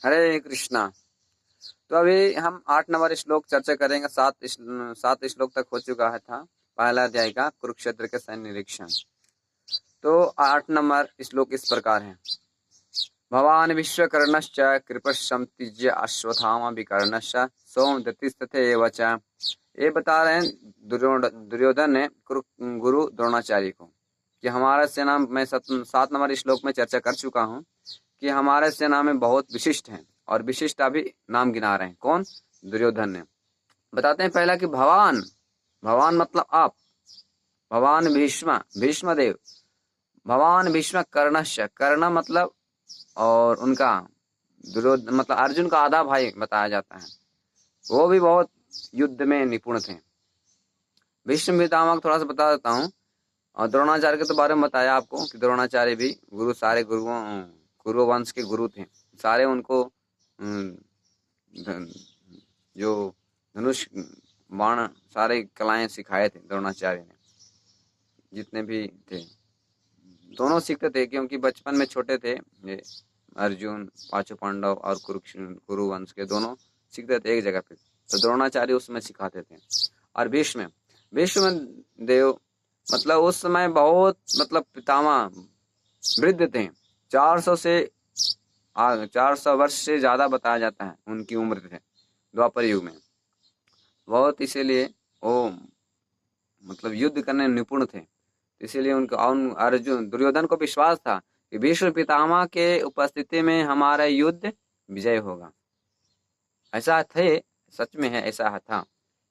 हरे कृष्णा। तो अभी हम 8 नंबर श्लोक चर्चा करेंगे। सात श्लोक तक हो चुका है था पहला अध्याय का कुरुक्षेत्र के सैन्य निरीक्षण। तो 8 नंबर श्लोक इस प्रकार है। भवान विश्वकर्णश्च कृपशंतिज्य अश्वत्थामा विकर्णश्च सोमदत्तिस्तथैव च। ये बता रहे हैं दुर्योधन ने गुरु द्रोणाचार्य को कि हमारा सेना, मैं 7 नंबर श्लोक में चर्चा कर चुका हूँ कि हमारे सेना में बहुत विशिष्ट हैं और विशिष्ट अभी नाम गिना रहे हैं। कौन? दुर्योधन ने। बताते हैं पहला कि भवान, भवान मतलब आप, भवान भीष्म, भीष्मदेव, भवान भीष्म कर्णश्च, कर्ण मतलब और उनका दुर्योधन मतलब अर्जुन का आधा भाई बताया जाता है, वो भी बहुत युद्ध में निपुण थे। भीष्म पितामह को थोड़ा सा बता देता हूँ। और द्रोणाचार्य के तो बारे में बताया आपको कि द्रोणाचार्य भी गुरु, सारे गुरु वंश के गुरु थे। सारे उनको जो धनुष बाण सारे कलाएं सिखाए थे द्रोणाचार्य ने, जितने भी थे दोनों सीखते थे, क्योंकि बचपन में छोटे थे ये अर्जुन, पांचों पांडव और कुरु वंश के दोनों सीखते थे एक जगह पे, तो द्रोणाचार्य उसमें सिखाते थे। और भीष्म भीष्म देव मतलब उस समय बहुत मतलब पितामह वृद्ध थे, 400 वर्ष से ज्यादा बताया जाता है उनकी उम्र थे द्वापर युग में बहुत, इसीलिए वो मतलब युद्ध करने में निपुण थे। इसीलिए उनको अर्जुन दुर्योधन को विश्वास था कि भीष्म पितामह के उपस्थिति में हमारा युद्ध विजय होगा। ऐसा थे, सच में है, ऐसा था।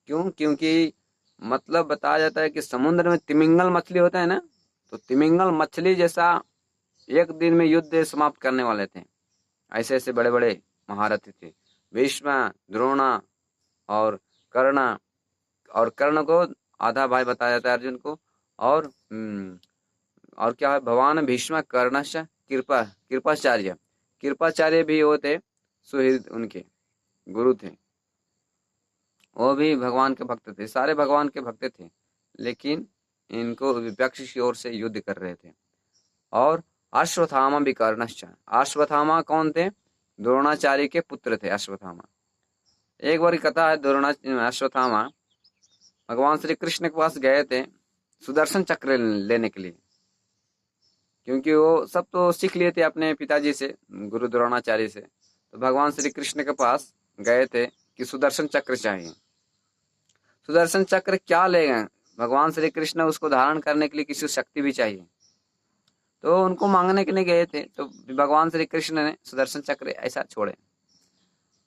क्यों? क्योंकि मतलब बताया जाता है कि समुद्र में तिमिंगल मछली होता है ना, तो तिमिंगल मछली जैसा एक दिन में युद्ध समाप्त करने वाले थे। ऐसे ऐसे बड़े बड़े महारथी थे भीष्म, द्रोणा और कर्ण। और कर्ण को आधा भाई बताया जाता है अर्जुन को। और क्या है, भगवान भीष्म कर्णश कृपाचार्य, कृपाचार्य भी वो थे, सुहृद उनके गुरु थे। वो भी भगवान के भक्त थे, सारे भगवान के भक्त थे, लेकिन इनको विपक्ष की ओर से युद्ध कर रहे थे। और अश्वत्थामा भी कर्णश्च, अश्वत्थामा कौन थे? द्रोणाचार्य के पुत्र थे अश्वत्थामा। एक बार कथा है, अश्वत्थामा भगवान श्री कृष्ण के पास गए थे सुदर्शन चक्र लेने के लिए, क्योंकि वो सब तो सीख लिए थे अपने पिताजी से, गुरु द्रोणाचार्य से। तो भगवान श्री कृष्ण के पास गए थे कि सुदर्शन चक्र चाहिए। सुदर्शन चक्र क्या ले गए? भगवान श्री कृष्ण उसको धारण करने के लिए किसी शक्ति भी चाहिए, तो उनको मांगने के लिए गए थे। तो भगवान श्री कृष्ण ने सुदर्शन चक्र ऐसा छोड़े।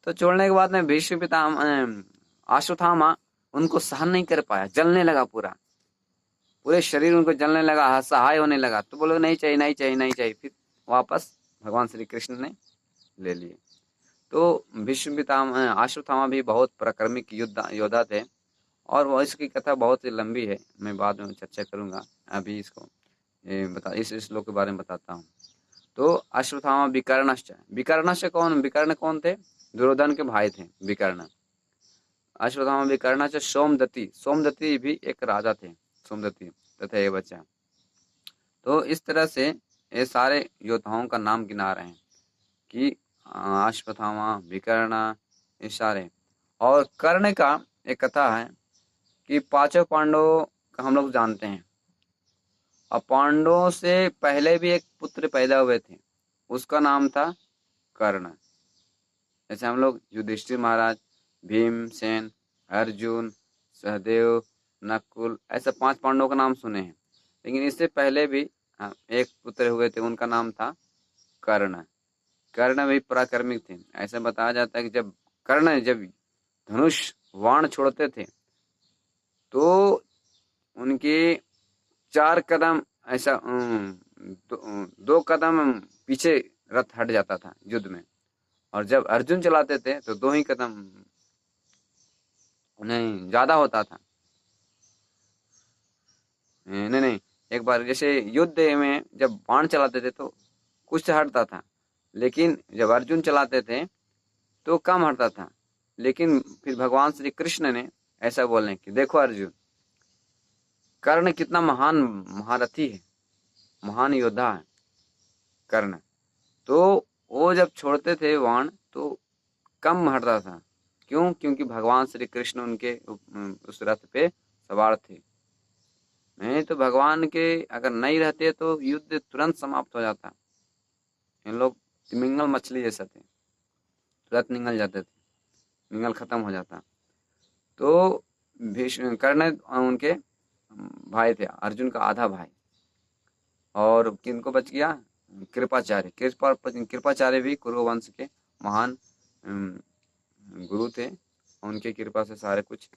तो छोड़ने के बाद में भीष्म पितामह अश्वत्थामा उनको सहन नहीं कर पाया, जलने लगा, पूरे शरीर उनको जलने लगा, असहाय होने लगा। तो बोले नहीं चाहिए, नहीं चाहिए, नहीं चाहिए। फिर वापस भगवान श्री कृष्ण ने ले लिए। तो भीष्म पितामह अश्वत्थामा भी बहुत पराक्रमिक योद्धा थे, और वो इसकी कथा बहुत ही लंबी है, मैं बाद में चर्चा करूंगा। अभी इसको इस श्लोक के बारे में बताता हूँ। तो अश्वत्थामा विकर्णश्च, विकर्णश्च कौन? विकर्ण कौन थे? दुर्योधन के भाई थे विकर्ण। अश्वत्थामा विकर्णश्च सोमदत्ति, सोमदत्ति भी एक राजा थे, सोमदत्ति तथा ये बच्चा। तो इस तरह से ये सारे योद्धाओं का नाम गिना रहे हैं कि अश्वत्थामा, विकर्ण, ये सारे। और कर्ण का एक कथा है कि पांचों पांडवों का हम लोग जानते हैं, और पांडवों से पहले भी एक पुत्र पैदा हुए थे, उसका नाम था कर्ण। जैसे हम लोग युधिष्ठिर महाराज, भीमसेन, अर्जुन, सहदेव, नकुल, ऐसे 5 पांडवों का नाम सुने हैं। लेकिन इससे पहले भी एक पुत्र हुए थे, उनका नाम था कर्ण। कर्ण भी पराक्रमिक थे। ऐसा बताया जाता है कि जब कर्ण धनुष बाण छोड़ते थे तो उनके 4 कदम ऐसा दो कदम पीछे रथ हट जाता था युद्ध में, और जब अर्जुन चलाते थे तो 2 ही कदम नहीं ज्यादा होता था। नहीं, एक बार जैसे युद्ध में जब बाण चलाते थे तो कुछ से हटता था, लेकिन जब अर्जुन चलाते थे तो कम हटता था। लेकिन फिर भगवान श्री कृष्ण ने ऐसा बोलने कि देखो अर्जुन, कर्ण कितना महान महारथी है, महान योद्धा है कर्ण। तो वो जब छोड़ते थे बाण तो कम हटता था। क्यों? क्योंकि भगवान श्री कृष्ण उनके उस रथ पे सवार थे। नहीं तो भगवान के अगर नहीं रहते तो युद्ध तुरंत समाप्त हो जाता। इन लोग तिमिंगल मछली जैसा थे, तुरंत निगल जाते थे, निगल खत्म हो जाता। तो भीष्म कर्ण उनके भाई थे, अर्जुन का आधा भाई। और किनको बच गया? कृपाचार्य। कृपाचार्य भी कुरु वंश के महान गुरु थे। उनकी कृपा से सारे कुछ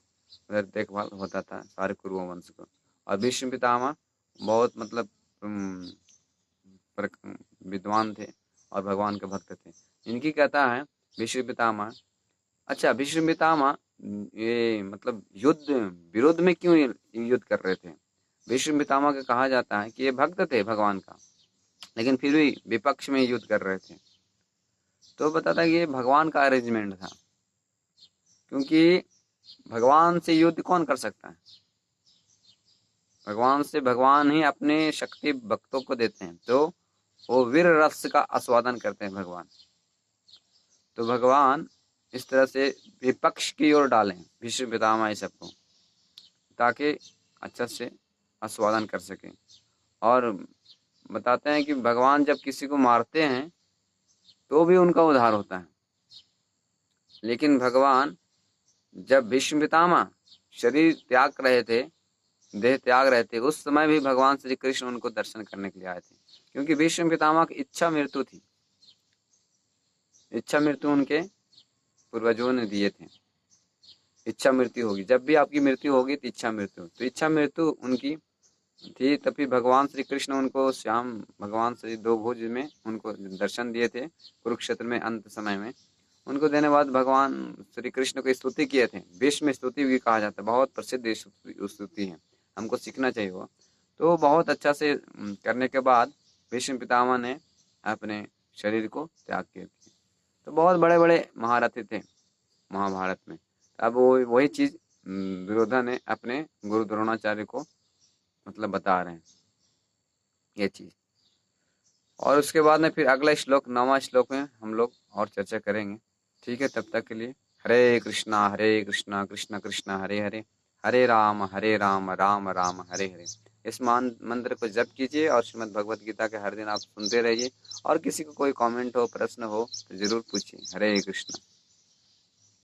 उधर देखभाल होता था सारे कुरु वंश को। और भीष्म पितामह बहुत मतलब विद्वान थे और भगवान के भक्त थे। इनकी कहता है भीष्म पितामह, अच्छा भीष्म पितामह ये मतलब युद्ध विरोध में क्यों युद्ध कर रहे थे? भीष्म पितामह का कहा जाता है कि ये भक्त थे भगवान का, लेकिन फिर भी विपक्ष में युद्ध कर रहे थे। तो बताता है कि ये भगवान का अरेंजमेंट था, क्योंकि भगवान से युद्ध कौन कर सकता है? भगवान से भगवान ही अपने शक्ति भक्तों को देते हैं, तो वो वीर रस का आस्वादन करते हैं भगवान। तो भगवान इस तरह से विपक्ष की ओर डालें भीष्म पितामह ये सबको, ताकि अच्छा से आस्वादन कर सकें। और बताते हैं कि भगवान जब किसी को मारते हैं तो भी उनका उद्धार होता है। लेकिन भगवान जब भीष्म पितामह शरीर त्याग रहे थे, देह त्याग रहे थे, उस समय भी भगवान श्री कृष्ण उनको दर्शन करने के लिए आए थे, क्योंकि भीष्म पितामह की इच्छा मृत्यु थी। इच्छा मृत्यु उनके पूर्वजों ने दिए थे। इच्छा मृत्यु होगी, जब भी आपकी मृत्यु होगी तो इच्छा मृत्यु, तो इच्छा मृत्यु उनकी थी। तभी भगवान श्री कृष्ण उनको श्याम भगवान श्री दो भुज में उनको दर्शन दिए थे कुरुक्षेत्र में अंत समय में। उनको देने बाद भगवान श्री कृष्ण को स्तुति किए थे। भीष्म स्तुति भी कहा जाता है, बहुत प्रसिद्ध स्तुति है, हमको सीखना चाहिए वो। तो बहुत अच्छा से करने के बाद भीष्म पितामह ने अपने शरीर को त्याग किए थे। तो बहुत बड़े बड़े महारथी थे महाभारत में। अब वो वही चीज़ दुर्योधन ने अपने गुरु द्रोणाचार्य को मतलब बता रहे हैं ये चीज़। और उसके बाद में फिर अगला श्लोक 9वां श्लोक में हम लोग और चर्चा करेंगे। ठीक है, तब तक के लिए हरे कृष्णा कृष्ण कृष्ण हरे हरे, हरे राम राम राम हरे हरे। इस मंत्र को जप कीजिए और श्रीमद् भगवत गीता के हर दिन आप सुनते रहिए। और किसी को कोई कमेंट हो, प्रश्न हो तो जरूर पूछिए। हरे कृष्णा।